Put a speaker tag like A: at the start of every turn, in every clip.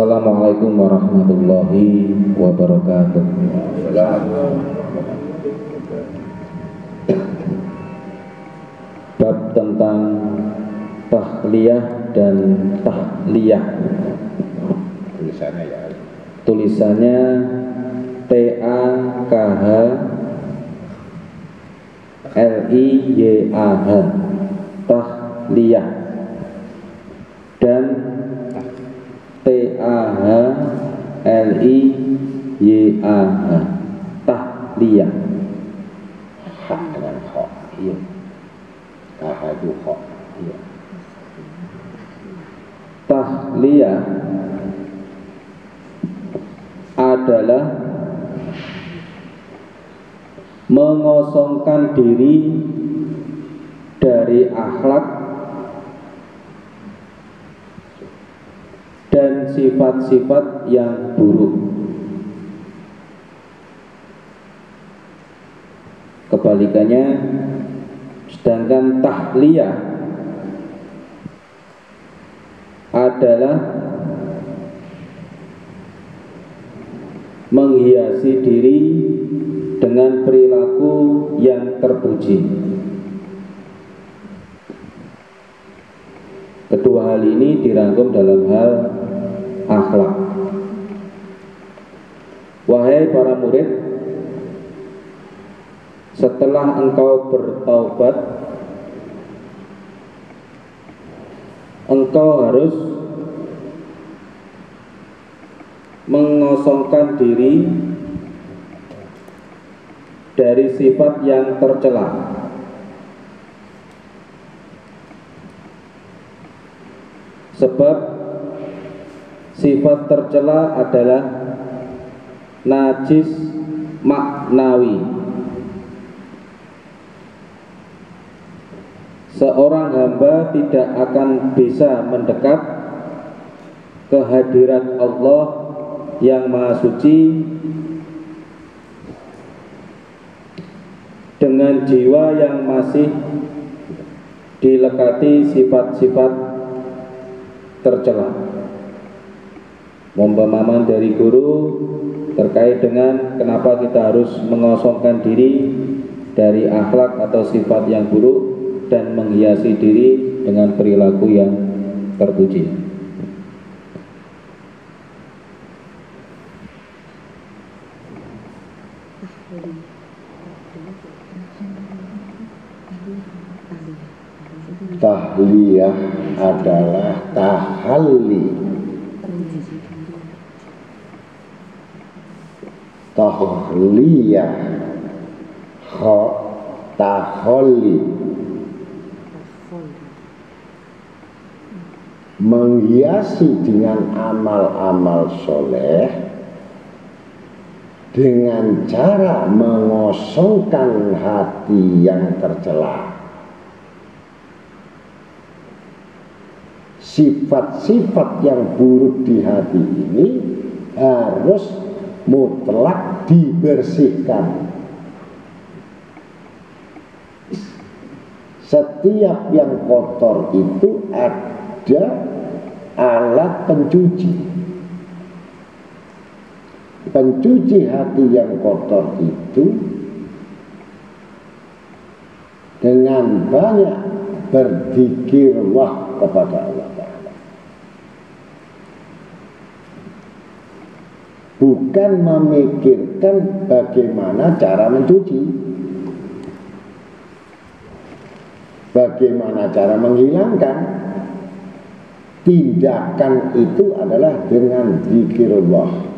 A: Assalamualaikum warahmatullahi wabarakatuh. Bab tentang tahliyah dan tahliyah.
B: Tulisannya ya.
A: Tulisannya TAKH LIYAH, tahliyah, dan TAH LIYAH, tahliyah.
B: Hak dengan hak. Iya. Tahadu hak. Iya.
A: Tahliyah adalah mengosongkan diri dari akhlak dan sifat-sifat yang buruk. Kebalikannya, sedangkan tahliyah adalah menghiasi diri dengan perilaku yang terpuji. Kedua hal ini dirangkum dalam hal akhlak. Wahai para murid, setelah engkau bertaubat, engkau harus mengosongkan diri dari sifat yang tercela. Sebab sifat tercela adalah najis maknawi. Seorang hamba tidak akan bisa mendekat ke hadirat Allah yang Maha Suci dengan jiwa yang masih dilekati sifat-sifat tercela. Mohon pemahaman dari guru terkait dengan kenapa kita harus mengosongkan diri dari akhlak atau sifat yang buruk dan menghiasi diri dengan perilaku yang terpuji.
B: Tahliyah adalah tahalli. Tahliyah tahalli, menghiasi dengan amal-amal soleh dengan cara mengosongkan hati yang tercela. Sifat-sifat yang buruk di hati ini harus mutlak dibersihkan. Setiap yang kotor itu ada alat pencuci. Pencuci hati yang kotor itu dengan banyak berzikirlah kepada Allah Ta'ala. Bukan memikirkan bagaimana cara mencuci, bagaimana cara menghilangkan. Tindakan itu adalah dengan zikirullah.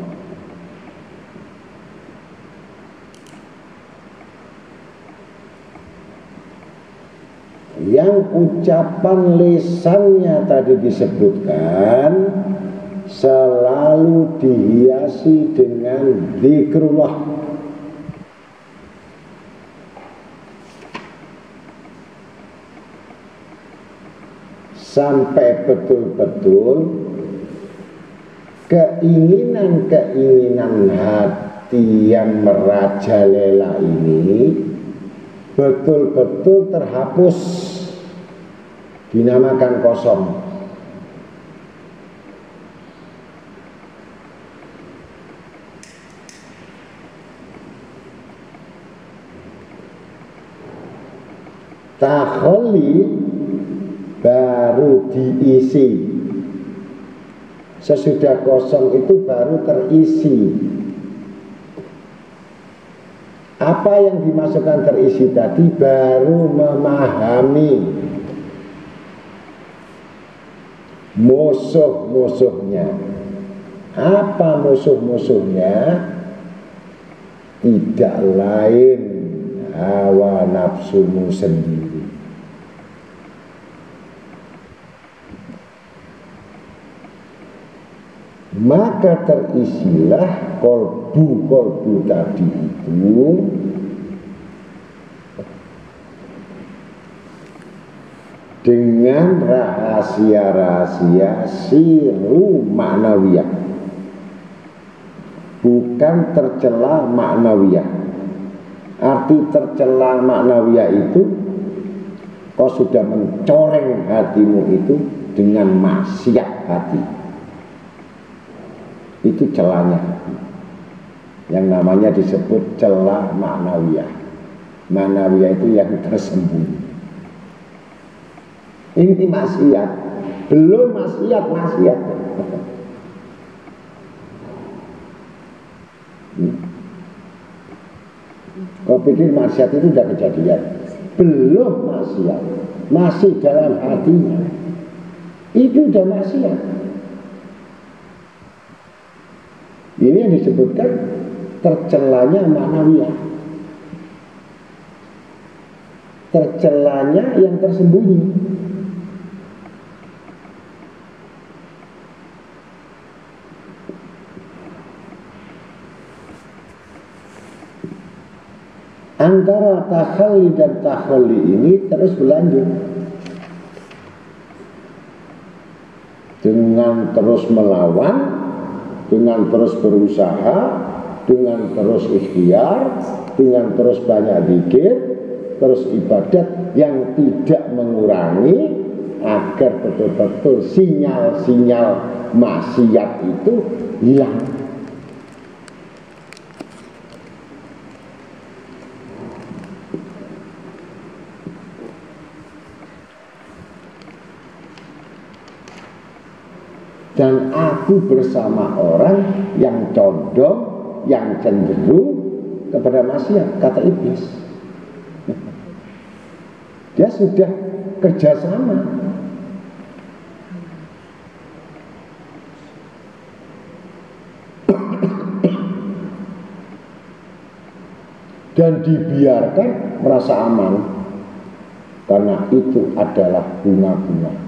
B: Yang ucapan lisannya tadi disebutkan selalu dihiasi dengan zikrullah. Sampai betul-betul keinginan-keinginan hati yang merajalela ini betul-betul terhapus, dinamakan kosong. Takholi baru diisi. Sesudah kosong itu baru terisi. Apa yang dimasukkan terisi tadi baru memahami musuh-musuhnya. Apa musuh-musuhnya? Tidak lain hawa nafsumu sendiri. Maka terisilah kolbu-kolbu tadi itu dengan rahasia-rahasia siru maknawiyah, bukan tercela maknawiyah. Arti tercela maknawiyah itu kau sudah mencoreng hatimu itu dengan maksiat hati. Itu celanya, yang namanya disebut celah maknawiyah. Maknawiyah itu yang tersembunyi. Ini maksiat, belum maksiat. Kau pikir maksiat itu sudah kejadian? Belum maksiat, masih dalam hatinya. Itu sudah maksiat. Ini yang disebutkan tercelanya maknawiyah, tercelanya yang tersembunyi. Antara takhalli dan takhalli ini terus berlanjut dengan terus melawan, dengan terus berusaha, dengan terus ikhtiar, dengan terus banyak zikir, terus ibadat yang tidak mengurangi, agar betul-betul sinyal-sinyal maksiat itu hilang. Dan aku bersama orang yang condong, yang cenderung kepada maksiat, kata iblis. Dia sudah kerjasama. Dan dibiarkan merasa aman, karena itu adalah bunga-bunga.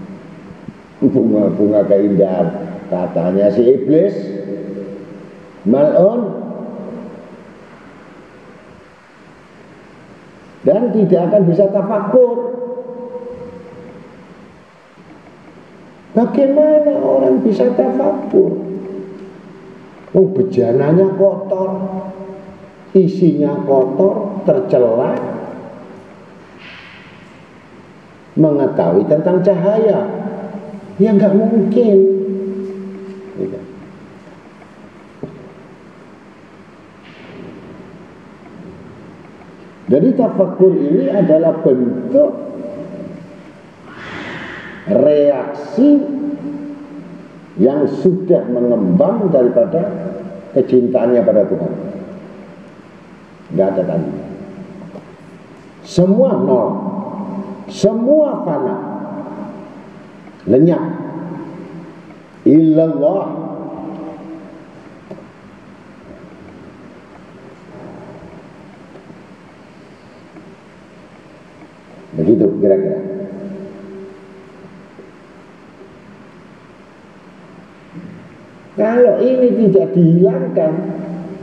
B: Bunga-bunga keindahan, katanya si iblis mal'un, dan tidak akan bisa tafakur. Bagaimana orang bisa tafakur? Oh, bejananya kotor, isinya kotor, tercela. Mengetahui tentang cahaya, ya nggak mungkin. Jadi tafakur ini adalah bentuk reaksi yang sudah mengembang daripada kecintaannya pada Tuhan. Nggak ada tadi. Semua nol, semua fana, lenyap. Illallah. Begitu kira-kira. Kalau ini tidak dihilangkan,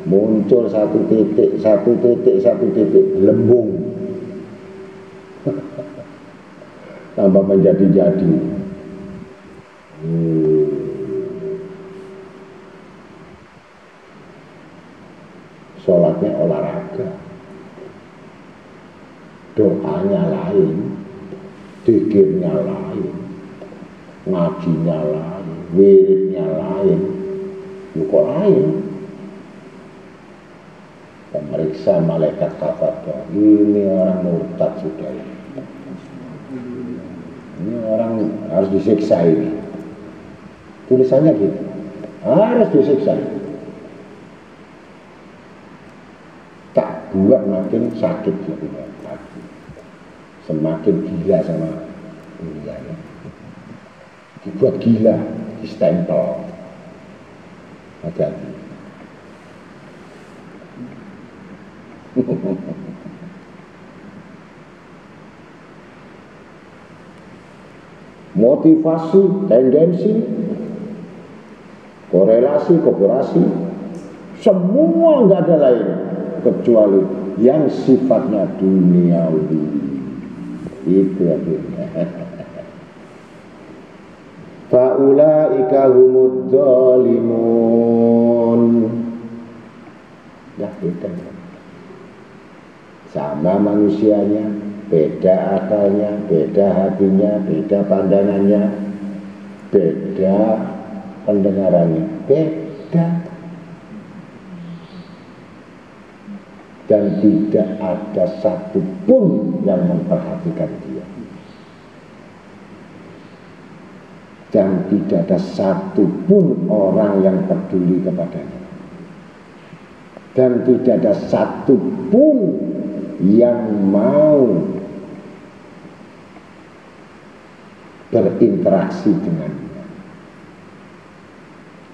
B: muncul satu titik lembung, tambah menjadi-jadi. Sholatnya olahraga, doanya lain, zikirnya lain, ngajinya lain, wiridnya lain, kok lain. Pemeriksa malaikat kafir, ini orang murtad sudah. Ini orang harus disiksa ini. Tulisannya gitu, harus disiksa. Tak buat makin sakit lebih lagi, semakin gila sama dunia. Dibuat gila, di stempel. Hati-hati. Motivasi, tendensi, korelasi, kooperasi, semua nggak ada lain kecuali yang sifatnya duniawi. Itu akhirnya. Faulaika humud dzalimun. Ya beda. Sama manusianya, beda akalnya, beda hatinya, beda pandangannya, beda pendengarannya, beda. Dan tidak ada satupun yang memperhatikan dia. Dan tidak ada satupun orang yang peduli kepadanya. Dan tidak ada satupun yang mau berinteraksi dengannya.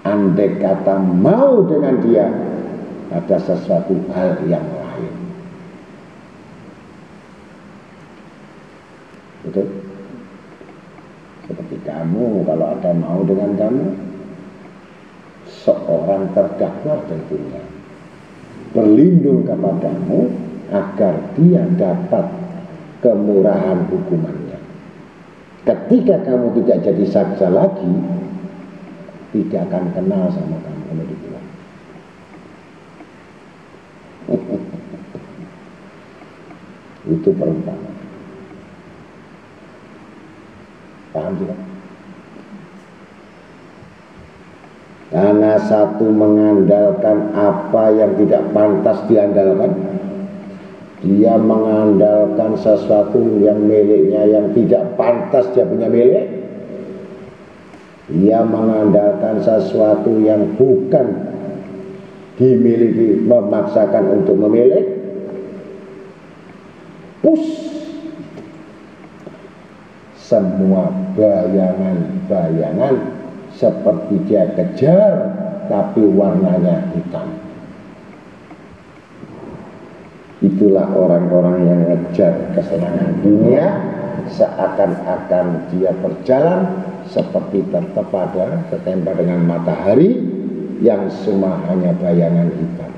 B: Andai kata mau dengan dia, ada sesuatu hal yang lain. Betul? Seperti kamu, kalau ada mau dengan kamu, seorang terdakwa tentunya berlindung kepadamu agar dia dapat kemurahan hukumannya. Ketika kamu tidak jadi saksi lagi, tidak akan kenal sama kamu kalau dibilang. Itu perumpamaan. Paham tidak? Karena satu mengandalkan apa yang tidak pantas diandalkan, dia mengandalkan sesuatu yang miliknya yang tidak pantas dia punya milik. Dia mengandalkan sesuatu yang bukan dimiliki, memaksakan untuk memilih. Semua bayangan-bayangan seperti dia kejar, tapi warnanya hitam. Itulah orang-orang yang ngejar kesenangan dunia, seakan-akan dia berjalan seperti tertempa dengan matahari yang semua hanya bayangan hitam.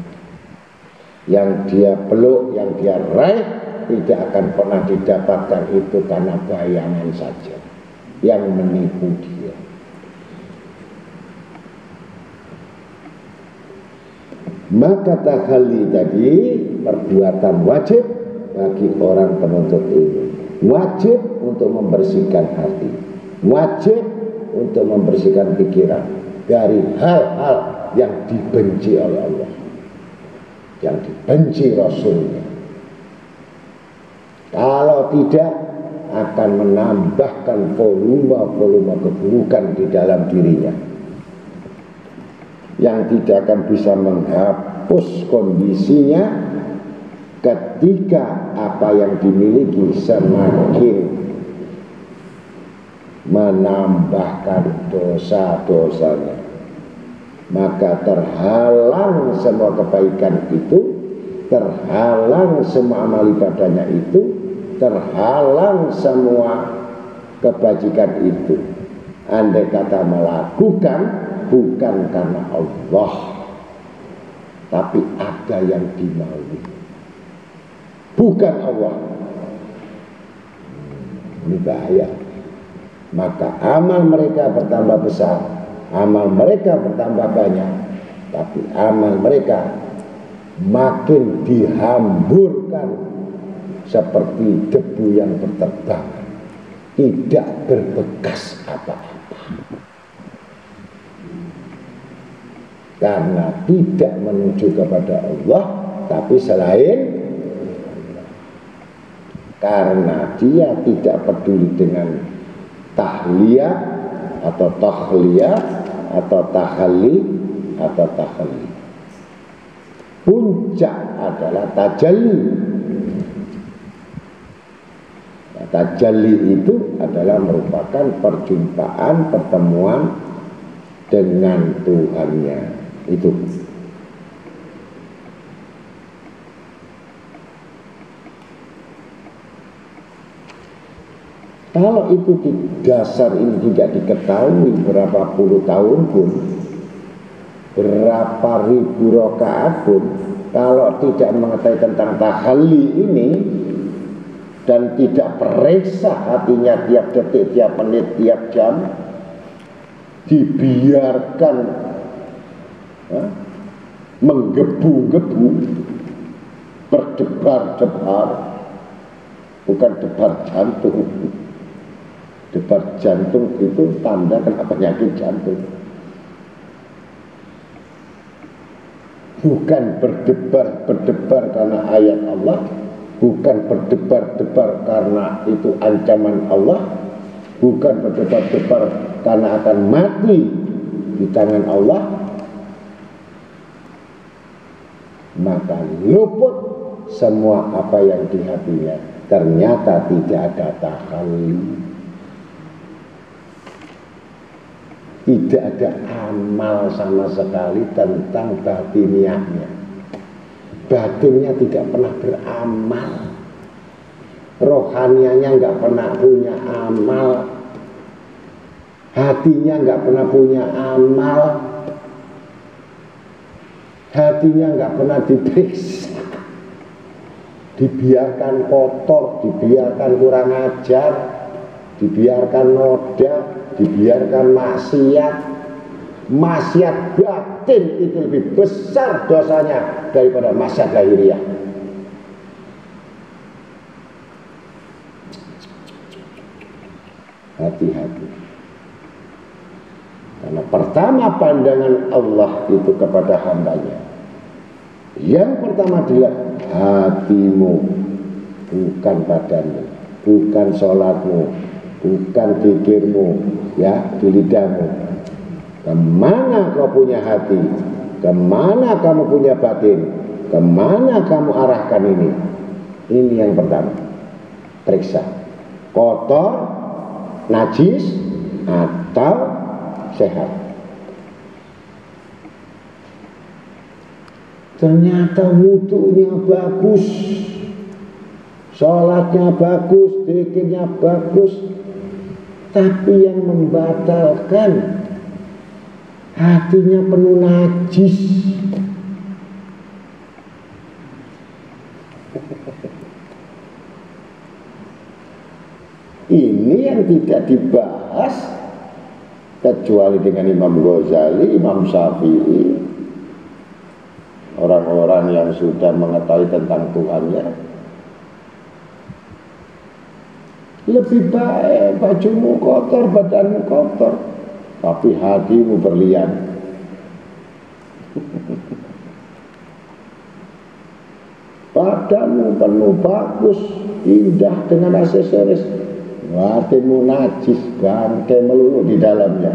B: Yang dia peluk, yang dia raih, tidak akan pernah didapatkan itu karena bayangan saja yang menipu dia. Maka takhalli tadi perbuatan wajib bagi orang penuntut ilmu, wajib untuk membersihkan hati, wajib untuk membersihkan pikiran dari hal-hal yang dibenci oleh Allah, yang dibenci Rasulnya. Kalau tidak, akan menambahkan volume keburukan di dalam dirinya, yang tidak akan bisa menghapus kondisinya ketika apa yang dimiliki semakin menambahkan dosa-dosanya. Maka terhalang semua kebaikan itu, terhalang semua amal ibadahnya itu, terhalang semua kebajikan itu. Andai kata melakukan bukan karena Allah, tapi ada yang dimaui, bukan Allah, ini bahaya. Maka amal mereka bertambah besar, amal mereka bertambah banyak, tapi amal mereka makin dihamburkan seperti debu yang berterbangan, tidak berbekas apa-apa, karena tidak menuju kepada Allah, tapi selain karena dia tidak peduli dengan tahliyah atau tahliyah atau tahalli atau tahalli. Puncak adalah tajalli. Nah, tajalli itu adalah merupakan perjumpaan, pertemuan dengan Tuhannya itu. Kalau itu di dasar ini tidak diketahui berapa puluh tahun pun, berapa ribu rakaat pun, kalau tidak mengetahui tentang tahalli ini dan tidak periksa hatinya tiap detik, tiap menit, tiap jam, dibiarkan menggebu-gebu, berdebar-debar, bukan debar jantung. Debar jantung itu tanda kena penyakit jantung. Bukan berdebar-berdebar karena ayat Allah, bukan berdebar-debar karena itu ancaman Allah, bukan berdebar-debar karena akan mati di tangan Allah, maka luput semua apa yang di hatinya. Ternyata tidak ada tahalli. Tidak ada amal sama sekali tentang batiniahnya. Batinnya tidak pernah beramal. Rohanianya nggak pernah punya amal. Hatinya nggak pernah punya amal. Hatinya nggak pernah diperiksa. Dibiarkan kotor, dibiarkan kurang ajar, dibiarkan noda, dibiarkan maksiat. Maksiat batin itu lebih besar dosanya daripada maksiat lahiriah. Hati-hati. Karena pertama pandangan Allah itu kepada hambanya. Yang pertama adalah hatimu, bukan badanmu, bukan sholatmu, bukan pikirmu, ya, di lidahmu. Kemana kau punya hati? Kemana kamu punya batin? Kemana kamu arahkan ini? Ini yang pertama. Periksa. Kotor, najis, atau sehat. Ternyata wudunya bagus, sholatnya bagus, zikirnya bagus, tapi yang membatalkan hatinya penuh najis. Ini yang tidak dibahas kecuali dengan Imam Ghazali, Imam Syafi'i, orang-orang yang sudah mengetahui tentang Tuhannya. Lebih baik bajumu kotor, badanmu kotor, tapi hatimu berlian. Badanmu penuh bagus, indah dengan aksesoris, hatimu najis, bangkai melulu di dalamnya.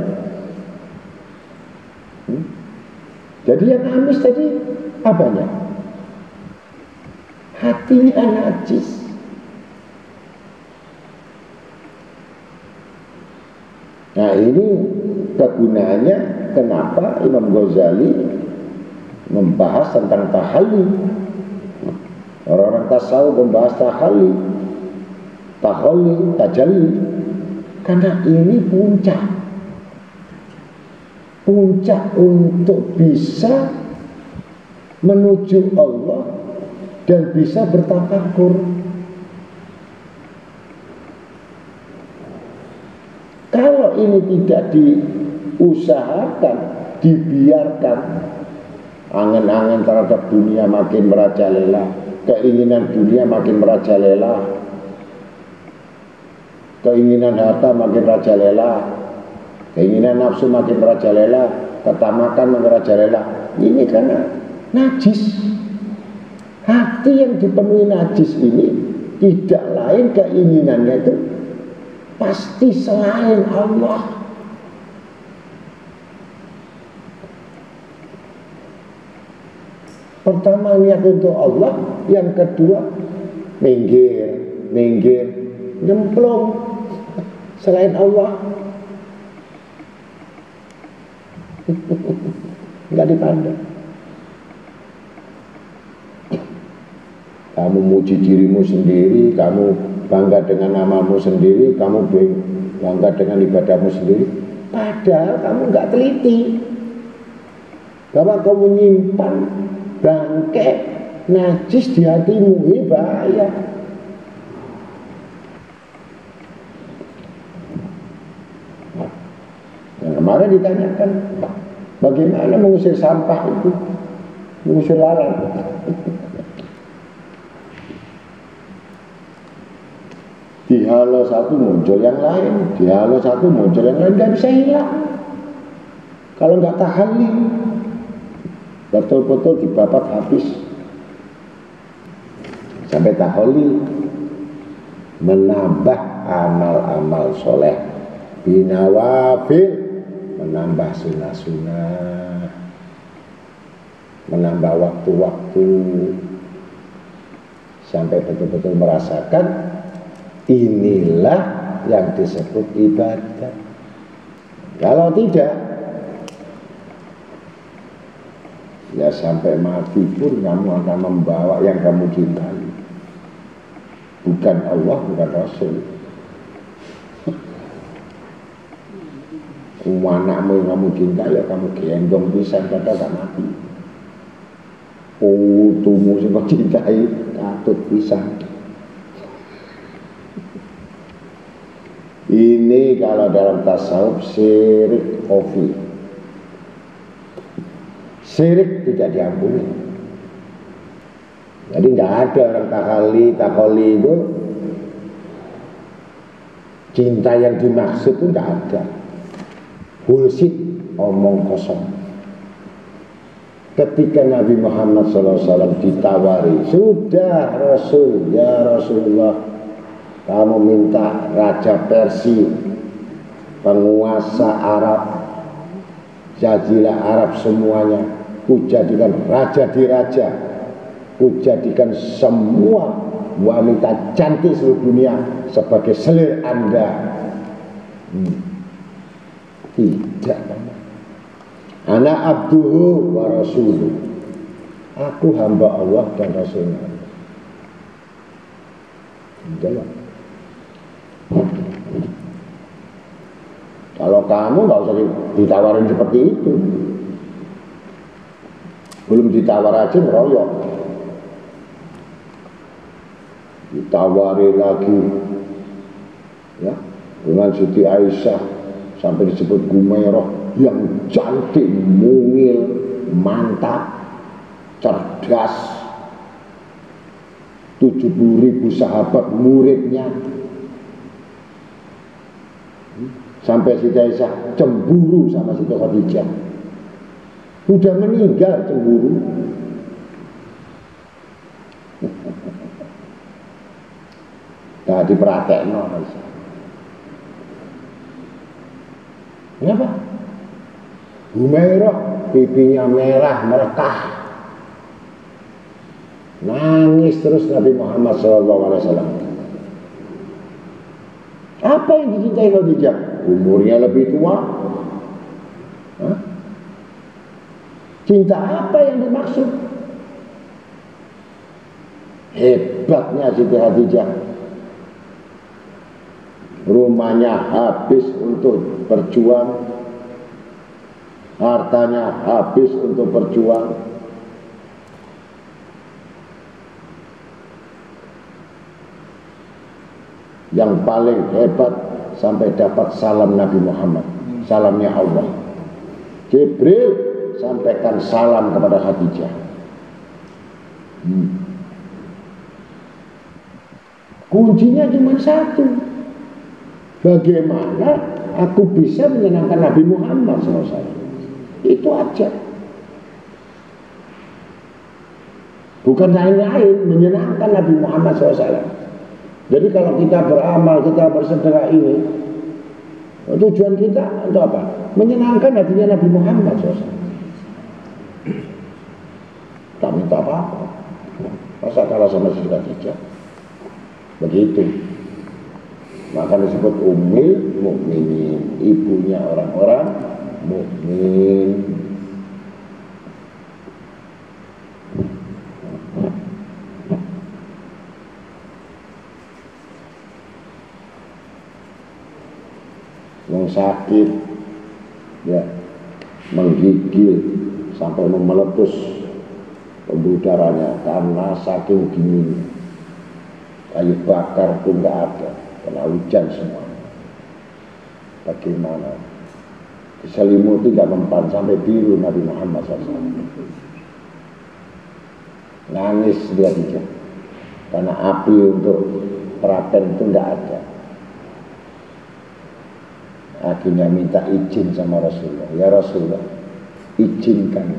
B: Jadi yang amis tadi apanya? Hatinya najis. Nah, ini kegunaannya kenapa Imam Ghazali membahas tentang tahalli. Orang-orang tasawuf membahas tahalli, tajalli, karena ini puncak untuk bisa menuju Allah dan bisa bertafakur. Kalau ini tidak diusahakan, dibiarkan, angan-angan terhadap dunia makin merajalela, keinginan dunia makin merajalela, keinginan harta makin merajalela, keinginan nafsu makin merajalela, ketamakan makin merajalela. Ini karena najis. Hati yang dipenuhi najis ini tidak lain keinginannya itu pasti selain Allah. Pertama niat untuk Allah, yang kedua minggir, nyemplung selain Allah. Nggak dipandang. Kamu muji dirimu sendiri, kamu bangga dengan namamu sendiri, kamu bangga dengan ibadahmu sendiri, padahal kamu nggak teliti bahwa kamu menyimpan bangke najis di hatimu. Ini bahaya. Nah, kemarin ditanyakan bagaimana mengusir sampah itu, mengusir lalat. Di halo satu muncul yang lain, di halo satu muncul yang lain, nggak bisa hilang. Kalau nggak tahalli, betul-betul dibabat habis. Sampai tahalli, menambah amal-amal soleh, binawafil, menambah sunnah-sunnah, menambah waktu-waktu, sampai betul-betul merasakan inilah yang disebut ibadah. Kalau tidak, ya sampai mati pun kamu akan membawa yang kamu cintai, bukan Allah, bukan Rasul. Anakmu yang kamu cintai ya kamu gendong pisan padahal gak mati. Putumu sing kau cintai katut pisan. Ini kalau dalam tasawuf syirik khafi. Syirik tidak diampuni. Jadi nggak ada orang takholi itu cinta yang dimaksud itu nggak ada. Bullshit, omong kosong. Ketika Nabi Muhammad SAW ditawari, sudah Rasul, ya Rasulullah, kamu minta Raja Persia, penguasa Arab, jazilah Arab semuanya, kujadikan raja di raja, kujadikan semua wanita cantik seluruh dunia sebagai selir Anda. Tidak. Ana abduhu wa rasuluh. Aku hamba Allah dan Rasulnya. Tidak. Kalau kamu nggak usah ditawarin seperti itu. Belum ditawar aja ngeroyok. Ditawari lagi, ya, dengan Siti Aisyah sampai disebut Gumairah yang cantik, mungil, mantap, cerdas. 70.000 sahabat muridnya. Sampai Siti Aisyah cemburu sama Siti Khadijah. Sudah meninggal cemburu. Nah diperhatiin Aisyah. Kenapa? Humairah pipinya merah merekah. Nangis terus Nabi Muhammad SAW. Apa yang dicintai Khadijah? Umurnya lebih tua. Hah? Cinta apa yang dimaksud? Hebatnya Siti Khadijah. Rumahnya habis untuk berjuang, hartanya habis untuk berjuang. Yang paling hebat sampai dapat salam Nabi Muhammad, salamnya Allah. Jibril sampaikan salam kepada Khadijah. Kuncinya cuma satu. Bagaimana aku bisa menyenangkan Nabi Muhammad SAW? Itu aja. Bukan lain-lain, menyenangkan Nabi Muhammad SAW. Jadi kalau kita beramal, kita bersedekah ini, tujuan kita untuk apa? Menyenangkan hatinya Nabi Muhammad SAW. Tak minta apa-apa. Masa kalah sama Siti Khadijah? Begitu. Maka disebut Ummul Mukminin, ibunya orang-orang mukmin. Yang sakit, ya, menggigil sampai meletus pembuluh darahnya karena saking dinginnya. Kayu bakar pun nggak ada, kena hujan semua. Bagaimana? Diselimuti nggak mempan sampai biru Nabi Muhammad SAW. Nangis dia juga, karena api untuk terapen itu nggak ada. Akhirnya minta izin sama Rasulullah, ya Rasulullah, izinkan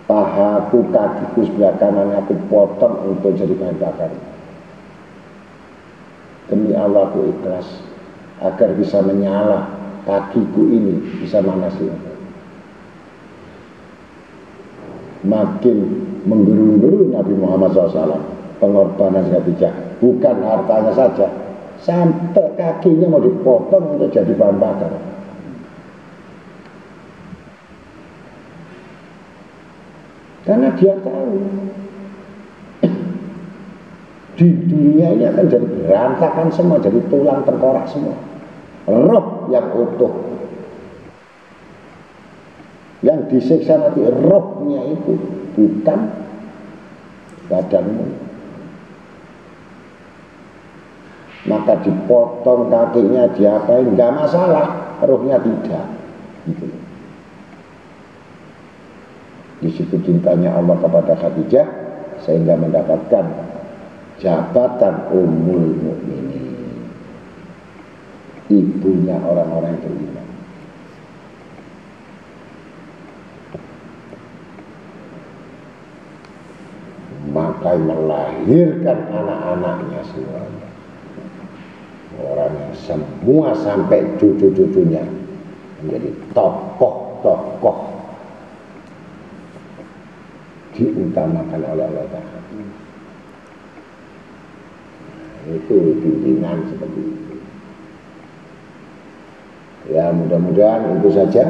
B: pahaku, kakiku sebelah kanan aku potong untuk jadi bahan bakar. Demi Allah aku ikhlas agar bisa menyala kakiku ini, bisa manasi. Makin menggeru-geru Nabi Muhammad SAW pengorbanan Khadijah, bukan hartanya saja, sampai kakinya mau dipotong untuk jadi bahan bakar. Karena dia tahu di dunia ini akan jadi berantakan semua, jadi tulang tengkorak semua. Roh yang utuh, yang disiksa nanti rohnya itu, bukan badanmu. Maka dipotong kakinya, diapain, nggak masalah, rohnya tidak. Gitu. Di situ cintanya Allah kepada Khadijah sehingga mendapatkan jabatan Ummul Mukminin, ibunya orang-orang yang beriman. Maka melahirkan anak-anaknya semuanya, orang yang semua sampai cucu-cucunya menjadi tokoh-tokoh diutamakan oleh Allah Ta'ala. Itu bimbingan seperti itu. Ya, mudah-mudahan itu saja